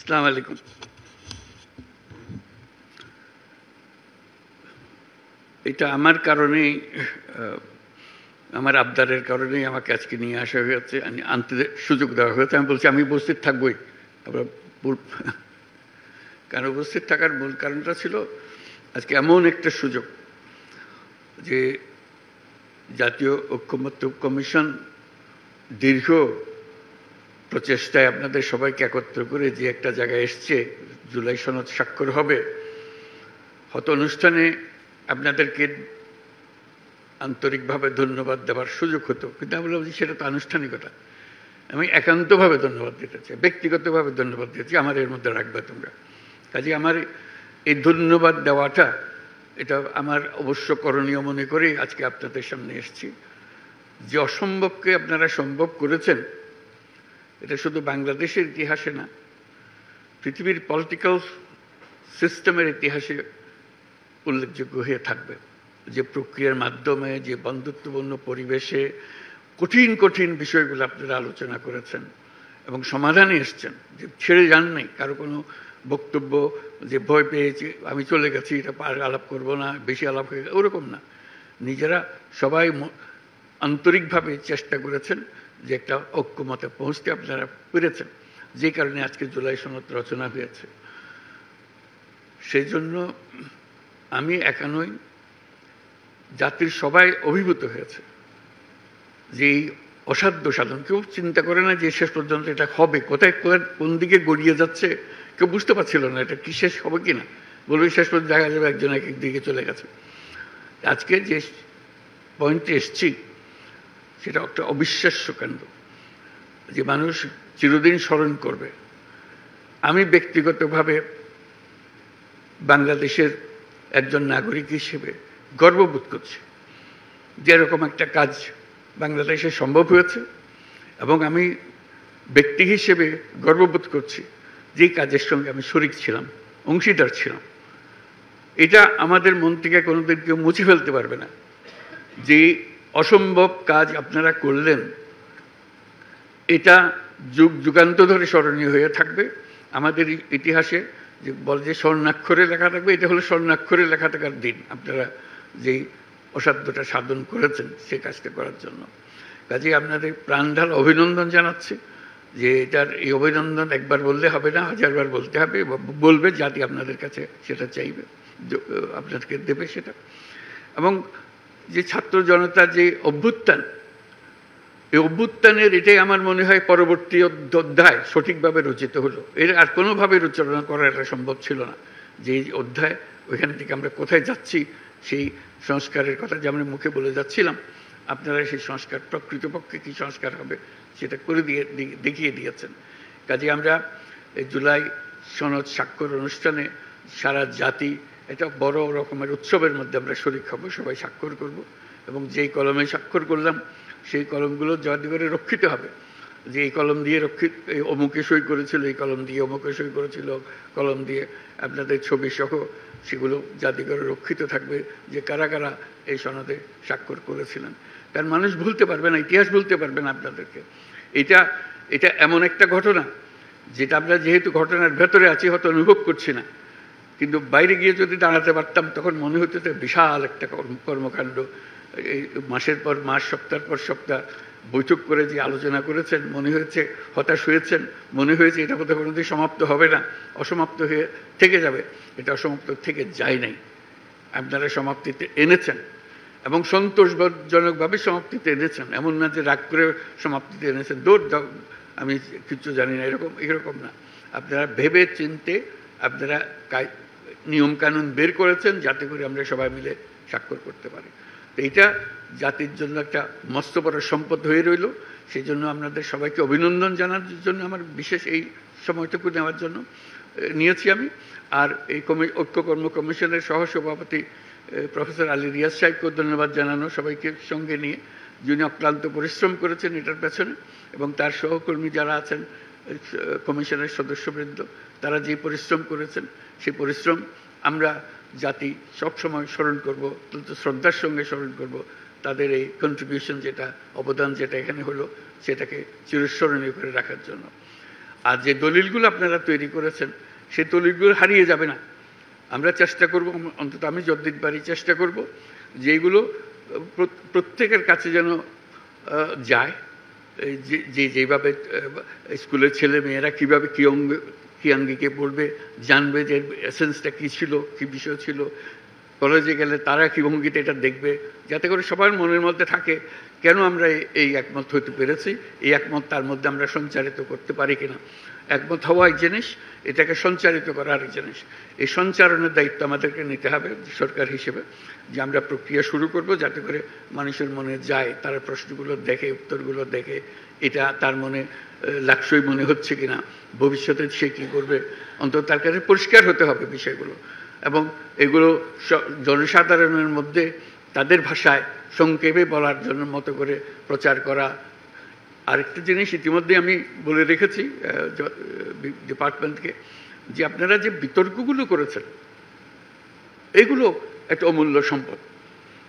আসসালামু আলাইকুম। এটা আমার কারণেই, আমার আবদারের কারণেই আমাকে আজকে নিয়ে আসা হয়েছে, আনতে সুযোগ দেওয়া হয়েছে। আমি বলছি আমি উপস্থিত থাকবই। কারণ উপস্থিত থাকার মূল কারণটা ছিল আজকে এমন একটা সুযোগ যে জাতীয় ঐকমত্য কমিশন দীর্ঘ প্রচেষ্টায় আপনাদের সবাইকে একত্র করে যে একটা জায়গায় এসছে, জুলাই সনদ স্বাক্ষর হবে, হয়তো অনুষ্ঠানে আপনাদেরকে আন্তরিকভাবে ধন্যবাদ দেওয়ার সুযোগ হতো, কিন্তু আমি বললাম যে সেটা তো আনুষ্ঠানিকতা। আমি একান্তভাবে ধন্যবাদ দিতে চাই, ব্যক্তিগতভাবে ধন্যবাদ দিতেছি, আমার এর মধ্যে রাখবে তোমরা। কাজে আমার এই ধন্যবাদ দেওয়াটা এটা আমার অবশ্য করণীয় মনে করেই আজকে আপনাদের সামনে এসেছি। যে অসম্ভবকে আপনারা সম্ভব করেছেন, এটা শুধু বাংলাদেশের ইতিহাসে না, পৃথিবীর পলিটিক্যাল সিস্টেমের ইতিহাসে উল্লেখযোগ্য হয়ে থাকবে। যে প্রক্রিয়ার মাধ্যমে, যে বন্ধুত্বপূর্ণ পরিবেশে কঠিন কঠিন বিষয়গুলো আপনারা আলোচনা করেছেন এবং সমাধানে এসছেন, যে ছেড়ে যান নাই কারো কোনো বক্তব্য যে ভয় পেয়েছি আমি চলে গেছি, এটা আলাপ করব না, বেশি আলাপ হয়ে ওরকম না। নিজেরা সবাই আন্তরিকভাবে চেষ্টা করেছেন যে একটা ঐক্যমতে পৌঁছতে আপনারা পেরেছেন, যে কারণে আজকে জুলাই সনদ রচনা হয়েছে। সেই জন্য আমি একা নই, জাতির সবাই অভিভূত হয়েছে যে এই অসাধ্য সাধন। কেউ চিন্তা করে না যে শেষ পর্যন্ত এটা হবে, কোথায় কোন দিকে গড়িয়ে যাচ্ছে কেউ বুঝতে পারছিল না, এটা কি শেষ হবে কি না। বলবে শেষ পর্যন্ত দেখা যাবে একজন এক এক দিকে চলে গেছে। আজকে যে পয়েন্টে এসছি সেটা একটা অবিশ্বাস্য কাণ্ড, যে মানুষ চিরদিন স্মরণ করবে। আমি ব্যক্তিগতভাবে বাংলাদেশের একজন নাগরিক হিসেবে গর্ববোধ করছি যে এরকম একটা কাজ বাংলাদেশে সম্ভব হয়েছে, এবং আমি ব্যক্তি হিসেবে গর্ববোধ করছি যে কাজের সঙ্গে আমি শরিক ছিলাম, অংশীদার ছিলাম। এটা আমাদের মন থেকে কোনোদিন কেউ মুছে ফেলতে পারবে না। যে অসম্ভব কাজ আপনারা করলেন, এটা যুগ যুগান্ত ধরে স্মরণীয় হয়ে থাকবে আমাদের ইতিহাসে। যে বলে যে স্বর্ণাক্ষরে লেখা থাকবে, এটা হলো স্বর্ণাক্ষরে লেখা থাকার দিন, আপনারা যেই অসাধ্যটা সাধন করেছেন সে কাজটা করার জন্য। কাজেই আপনাদের প্রাণঢাল অভিনন্দন জানাচ্ছি। যে এটার এই অভিনন্দন একবার বললে হবে না, হাজারবার বলতে হবে, বলবে জাতি আপনাদের কাছে সেটা চাইবে, আপনাদেরকে দেবে সেটা। এবং যে ছাত্র জনতার যে অভ্যুত্থান, এই অভ্যুত্থানের এটাই আমার মনে হয় পরবর্তী অধ্যায় সঠিকভাবে রচিত হলো। এর আর কোনোভাবে রচনা করা এটা সম্ভব ছিল না। যে অধ্যায়, ওইখান থেকে আমরা কোথায় যাচ্ছি, সেই সংস্কারের কথা যে আমরা মুখে বলে যাচ্ছিলাম, আপনারা সেই সংস্কার প্রকৃতপক্ষে কী সংস্কার হবে সেটা করে দেখিয়ে দিয়েছেন। কাজে আমরা এই জুলাই সনদ স্বাক্ষর অনুষ্ঠানে সারা জাতি এটা বড় রকমের উৎসবের মধ্যে আমরা শরিক হব, সবাই স্বাক্ষর করব। এবং যেই কলমে স্বাক্ষর করলাম সেই কলমগুলো জাদুঘরে রক্ষিত হবে। যে এই কলম দিয়ে অমুকে সই করেছিল, এই কলম দিয়ে অমুকে সই করেছিল, কলম দিয়ে আপনাদের ছবি সহ সেগুলো জাদুঘরে রক্ষিত থাকবে, যে কারা কারা এই সনদে স্বাক্ষর করেছিলেন। কারণ মানুষ ভুলতে পারবে না, ইতিহাস ভুলতে পারবে না আপনাদেরকে। এটা এমন একটা ঘটনা যেটা আমরা যেহেতু ঘটনার ভেতরে আছি হয়তো অনুভব করছি না, কিন্তু বাইরে গিয়ে যদি দাঁড়াতে পারতাম তখন মনে হতো যে বিশাল একটা কর্মকাণ্ড। এই মাসের পর মাস, সপ্তাহের পর সপ্তাহ বৈঠক করে যে আলোচনা করেছেন, মনে হয়েছে হতাশ হয়েছেন, মনে হয়েছে এটা কোথাও কোনোদিন সমাপ্ত হবে না, অসমাপ্ত হয়ে থেকে যাবে। এটা অসমাপ্ত থেকে যায় নাই, আপনারা সমাপ্তিতে এনেছেন এবং সন্তোষজনকভাবে সমাপ্তিতে এনেছেন। এমন না যে রাগ করে সমাপ্তিতে এনেছেন, দৌড় দাও আমি কিচ্ছু জানি না, এরকম না। আপনারা ভেবে চিনতে আপনারা নিয়মকানুন বের করেছেন যাতে করে আমরা সবাই মিলে স্বাক্ষর করতে পারি। তো এইটা জাতির জন্য একটা মস্ত বড় সম্পদ হয়ে রইল। সেই জন্য আপনাদের সবাইকে অভিনন্দন জানার জন্য আমার বিশেষ এই সময়টুকু নেওয়ার জন্য নিয়েছি আমি। আর এই ঐক্য কর্ম কমিশনের সহসভাপতি প্রফেসর আলী রিয়াজ সাহেবকেও ধন্যবাদ জানানো, সবাইকে সঙ্গে নিয়ে, যিনি অক্লান্ত পরিশ্রম করেছেন এটার পেছনে, এবং তার সহকর্মী যারা আছেন কমিশনের সদস্যবৃন্দ, তারা যে পরিশ্রম করেছেন সেই পরিশ্রম আমরা জাতি সবসময় স্মরণ করব, শ্রদ্ধার সঙ্গে স্মরণ করব। তাদের এই কন্ট্রিবিউশন যেটা, অবদান যেটা এখানে হলো, সেটাকে চিরস্মরণীয় করে রাখার জন্য। আর যে দলিলগুলো আপনারা তৈরি করেছেন সেই দলিলগুলো হারিয়ে যাবে না। আমরা চেষ্টা করব, অন্তত আমি যতদিন পারি চেষ্টা করব যেগুলো প্রত্যেকের কাছে যেন যায়, যেভাবে স্কুলের ছেলে মেয়েরা কীভাবে কী আঙ্গিকে পড়বে, জানবে যে এসেন্সটা কী ছিল, কী বিষয় ছিল। কলেজে গেলে তারা কী ভঙ্গিতে এটা দেখবে, যাতে করে সবার মনের মধ্যে থাকে কেন আমরা এই একমত হতে পেরেছি, এই একমত তার মধ্যে আমরা সঞ্চারিত করতে পারি কিনা। একমত হওয়া এক জিনিস, এটাকে সঞ্চারিত করা আরেক জিনিস। এই সঞ্চারণের দায়িত্ব আমাদেরকে নিতে হবে সরকার হিসেবে, যে আমরা প্রক্রিয়া শুরু করব যাতে করে মানুষের মনে যায়, তারা প্রশ্নগুলো দেখে, উত্তরগুলো দেখে, এটা তার মনে লাক্সই মনে হচ্ছে কিনা, ভবিষ্যতে সে কী করবে, অন্তত তার কাছে পরিষ্কার হতে হবে বিষয়গুলো। এবং এগুলো জনসাধারণের মধ্যে তাদের ভাষায় সংক্ষেপে বলার জন্য মতো করে প্রচার করা। আরেকটা জিনিস ইতিমধ্যে আমি বলে রেখেছি ডিপার্টমেন্টকে, যে আপনারা যে বিতর্কগুলো করেছেন এগুলো একটা অমূল্য সম্পদ।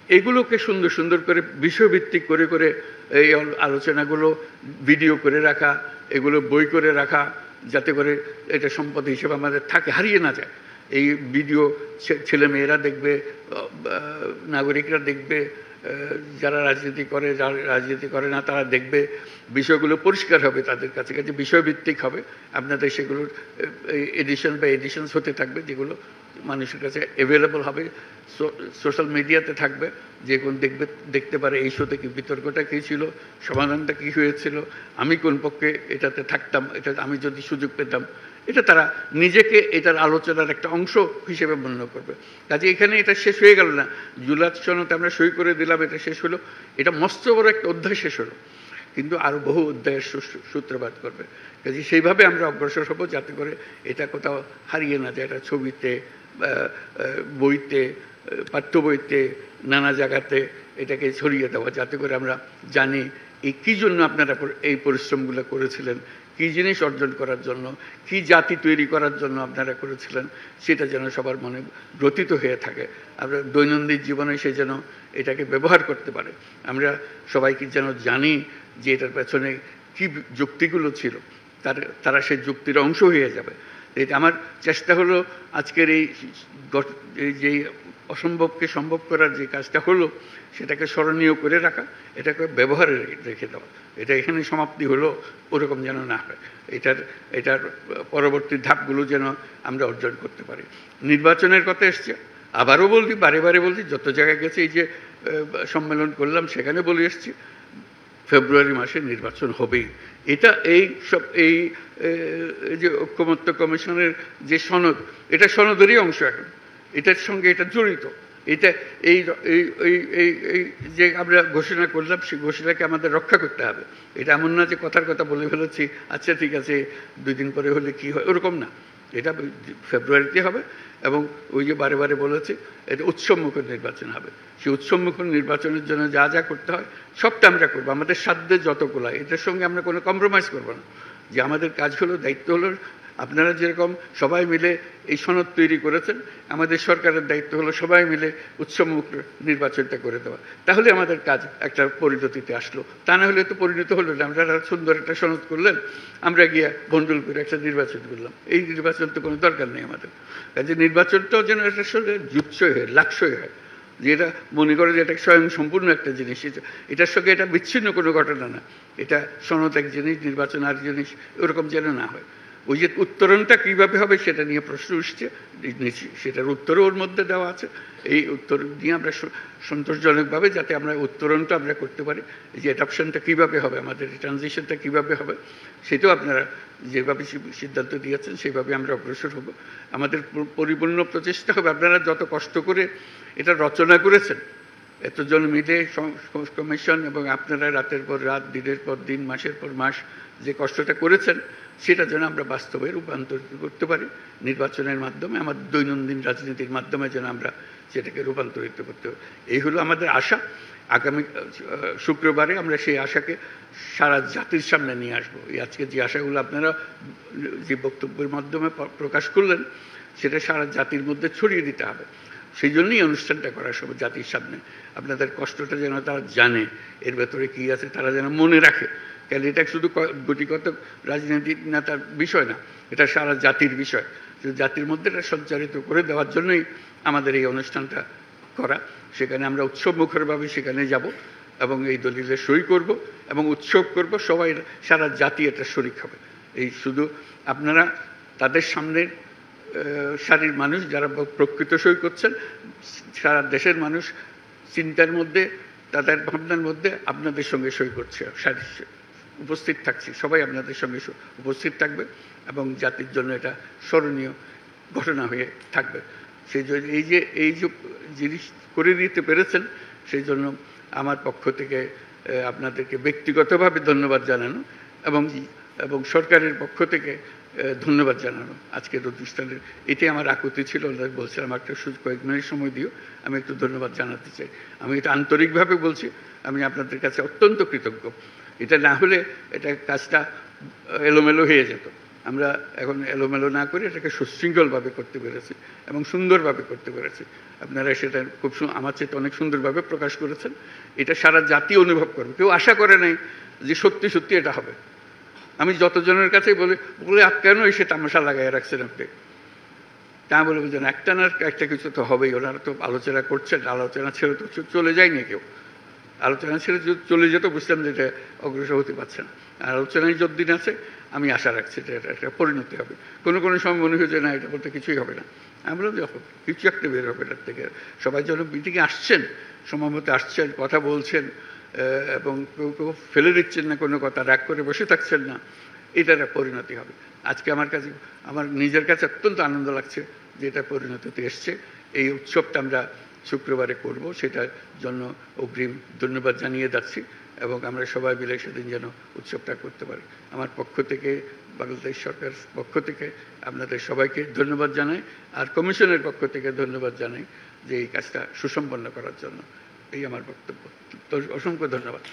এগুলোকে সুন্দর সুন্দর করে বিষয়ভিত্তিক করে করে এই আলোচনাগুলো ভিডিও করে রাখা, এগুলো বই করে রাখা, যাতে করে এটা সম্পদ হিসেবে আমাদের থাকে, হারিয়ে না যায়। এই ভিডিও ছেলে মেয়েরা দেখবে, নাগরিকরা দেখবে, যারা রাজনীতি করে, যারা রাজনীতি করে না তারা দেখবে, বিষয়গুলো পরিষ্কার হবে তাদের কাছে, কাছে বিষয়ভিত্তিক হবে। আপনাদের সেগুলোর এডিশন বা এডিশনস হতে থাকবে, যেগুলো মানুষের কাছে অ্যাভেলেবল হবে, সোশ্যাল মিডিয়াতে থাকবে, যে কোন দেখতে পারে এই শোতে কি বিতর্কটা কী ছিল, সমাধানটা কী হয়েছিল, আমি কোন পক্ষে এটাতে থাকতাম, এটা আমি যদি সুযোগ পেতাম, এটা তারা নিজেকে এটার আলোচনার একটা অংশ হিসেবে মনে করবে। কাজে এখানে এটা শেষ হয়ে গেল না, জুলাই সনদে আমরা সই করে দিলাম, এটা শেষ হলো, এটা মস্ত বড় একটা অধ্যায় শেষ হলো, কিন্তু আরও বহু অধ্যায়ের সূত্রপাত করবে। কাজে সেইভাবে আমরা অগ্রসর হব যাতে করে এটা কোথাও হারিয়ে না যায়, এটা ছবিতে, বইতে, পাঠ্য বইতে, নানা জায়গাতে এটাকে ছড়িয়ে দেওয়া, যাতে করে আমরা জানি এই কী জন্য আপনারা এই পরিশ্রমগুলো করেছিলেন, কী জিনিস অর্জন করার জন্য, কী জাতি তৈরি করার জন্য আপনারা করেছিলেন, সেটা যেন সবার মনে গ্রথিত হয়ে থাকে। আমরা দৈনন্দিন জীবনে সে যেন এটাকে ব্যবহার করতে পারে। আমরা সবাইকে যেন জানি যে এটার পেছনে কী যুক্তিগুলো ছিল, তারা সেই যুক্তির অংশ হয়ে যাবে। এটা আমার চেষ্টা হলো আজকের এই যেই অসম্ভবকে সম্ভব করার যে কাজটা হলো সেটাকে স্মরণীয় করে রাখা, এটাকে ব্যবহারে রেখে দেওয়া। এটা এখানে সমাপ্তি হলো ওরকম যেন না হয়, এটার পরবর্তী ধাপগুলো যেন আমরা অর্জন করতে পারি। নির্বাচনের কথা এসছে, আবারও বলছি, বারে বারে বলছি, যত জায়গায় গেছে, এই যে সম্মেলন করলাম সেখানে বলে এসছি, ফেব্রুয়ারি মাসে নির্বাচন হবেই। এটা এই যে ঐক্যমত্য কমিশনের যে সনদ, এটা সনদেরই অংশ, এখন এটার সঙ্গে এটা জড়িত। এটা এই যে আমরা ঘোষণা করলাম, সেই ঘোষণাকে আমাদের রক্ষা করতে হবে। এটা এমন না যে কথার কথা বলে ফেলেছি, আচ্ছা ঠিক আছে 2 দিন পরে হলে কি হয়, ওরকম না। এটা ফেব্রুয়ারিতে হবে, এবং ওই যে বারে বারে বলেছি, এটা উৎসবমুখর নির্বাচন হবে। সেই উৎসবমুখর নির্বাচনের জন্য যা যা করতে হয় সবটা আমরা করবো, আমাদের সাধ্যে যতগুলো। এটার সঙ্গে আমরা কোনো কম্প্রোমাইজ করবো না। যে আমাদের কাজ হলো, দায়িত্ব হলো, আপনারা যেরকম সবাই মিলে এই সনদ তৈরি করেছেন, আমাদের সরকারের দায়িত্ব হলো সবাই মিলে উৎসবমুখ নির্বাচনটা করে দেওয়া। তাহলে আমাদের কাজ একটা পরিণতিতে আসলো। তা না হলে তো পরিণত হলো না। আমরা সুন্দর একটা সনদ করলেন, আমরা গিয়ে বন্ডল করে একটা নির্বাচন করলাম। এই নির্বাচন তো কোনো দরকার নেই আমাদের। কাজে নির্বাচনটাও যেন এটার সঙ্গে জুৎসই হয়, লাক্সই হয়, যে এটা মনে করে যে এটা স্বয়ং সম্পূর্ণ একটা জিনিস, এটার সঙ্গে এটা বিচ্ছিন্ন কোনো ঘটনা না। এটা সনদ এক জিনিস, নির্বাচন আর জিনিস, ওরকম যেন না হয়। ওই যে উত্তরণটা কীভাবে হবে সেটা নিয়ে প্রশ্ন উঠছে, সেটার উত্তরও ওর মধ্যে দেওয়া আছে। এই উত্তর নিয়ে আমরা সন্তোষজনকভাবে যাতে আমরা উত্তরণটা আমরা করতে পারি, যে অ্যাডাপশনটা কীভাবে হবে, আমাদের ট্রানজিশনটা কীভাবে হবে, সেটাও আপনারা যেভাবে সিদ্ধান্ত দিয়েছেন সেইভাবে আমরা অগ্রসর হব। আমাদের পরিপূর্ণ প্রচেষ্টা হবে, আপনারা যত কষ্ট করে এটা রচনা করেছেন, এতজন মিলে কমিশন, এবং আপনারা রাতের পর রাত, দিনের পর দিন, মাসের পর মাস যে কষ্টটা করেছেন, সেটা যেন আমরা বাস্তবে রূপান্তরিত করতে পারি নির্বাচনের মাধ্যমে, আমাদের দৈনন্দিন রাজনীতির মাধ্যমে যেন আমরা সেটাকে রূপান্তরিত করতে পারি। এই হলো আমাদের আশা। আগামী শুক্রবারে আমরা সেই আশাকে সারা জাতির সামনে নিয়ে আসবো। এই আজকে যে আশাগুলো আপনারা যে বক্তব্যের মাধ্যমে প্রকাশ করলেন, সেটা সারা জাতির মধ্যে ছড়িয়ে দিতে হবে। সেই জন্যই অনুষ্ঠানটা করা সব জাতির সামনে। আপনাদের কষ্টটা যেন তারা জানে, এর ভেতরে কী আছে তারা যেন মনে রাখে, কেন এটা শুধু গুটিগত রাজনৈতিক নেতার বিষয় না, এটা সারা জাতির বিষয়। জাতির মধ্যে এটা সঞ্চারিত করে দেওয়ার জন্যই আমাদের এই অনুষ্ঠানটা করা। সেখানে আমরা উৎসব মুখরভাবে সেখানে যাব এবং এই দলিলে সই করব এবং উৎসব করব, সবাই সারা জাতি এটা শরিক হবে। এই শুধু আপনারা তাদের সামনের সারির মানুষ যারা প্রকৃত সই করছেন, সারা দেশের মানুষ চিন্তার মধ্যে, তাদের ভাবনার মধ্যে আপনাদের সঙ্গে সই করছে, উপস্থিত থাকছি, সবাই আপনাদের সঙ্গে উপস্থিত থাকবে এবং জাতির জন্য এটা স্মরণীয় ঘটনা হয়ে থাকবে। সেই জন্য এই যে জিনিস করে দিতে পেরেছেন, সেই জন্য আমার পক্ষ থেকে আপনাদেরকে ব্যক্তিগতভাবে ধন্যবাদ জানানো এবং সরকারের পক্ষ থেকে ধন্যবাদ জানানো আজকের অনুষ্ঠানের। এটাই আমার আকুতি ছিল। বলছিলাম একটা কয়েক মিনিট সময় দিও, আমি একটু ধন্যবাদ জানাতে চাই। আমি এটা আন্তরিকভাবে বলছি, আমি আপনাদের কাছে অত্যন্ত কৃতজ্ঞ। এটা না হলে এটা কাজটা এলোমেলো হয়ে যেত। আমরা এখন এলোমেলো না করে এটাকে সুশৃঙ্খলভাবে করতে পেরেছি এবং সুন্দরভাবে করতে পেরেছি। আপনারা সেটা খুব আমার চেয়ে অনেক সুন্দরভাবে প্রকাশ করেছেন। এটা সারা জাতি অনুভব করবে। কেউ আশা করে নাই যে সত্যি সত্যি এটা হবে। আমি যতজনের কাছে বলে কেন এসে তামাশা লাগাই রাখছেন আপনি, তা বলে বুঝলেন একটা না একটা কিছু তো হবেই। ওনারা তো আলোচনা করছেন, আলোচনা ছেড়ে তো চলে যায়নি কেউ। আলোচনা ছেড়ে চলে যেত বুঝলাম যে এটা অগ্রসর হতে পারছে না। আর আলোচনায় যতদিন আছে আমি আশা রাখছি যে এটা একটা পরিণতি হবে। কোনো সময় মনে হয়েছে না এটা বলতে কিছুই হবে না। আমি বললাম যখন কিছু একটা বের হবে এটার থেকে। সবাই যেন মিটিংয়ে আসছেন, সময় মতো আসছেন, কথা বলছেন এবং কেউ ফেলে দিচ্ছেন না কোনো কথা, রাগ করে বসে থাকছেন না, এটার একটা পরিণতি হবে। আজকে আমার নিজের কাছে অত্যন্ত আনন্দ লাগছে যে এটা পরিণতিতে এসছে। এই উৎসবটা আমরা শুক্রবারে করব, সেটার জন্য অগ্রিম ধন্যবাদ জানিয়ে যাচ্ছি এবং আমরা সবাই মিলে সেদিন যেন উৎসবটা করতে পারি। আমার পক্ষ থেকে, বাংলাদেশ সরকার পক্ষ থেকে আপনাদের সবাইকে ধন্যবাদ জানাই, আর কমিশনের পক্ষ থেকে ধন্যবাদ জানাই যে এই কাজটা সুসম্পন্ন করার জন্য। এই আমার বক্তব্য। তো অসংখ্য ধন্যবাদ।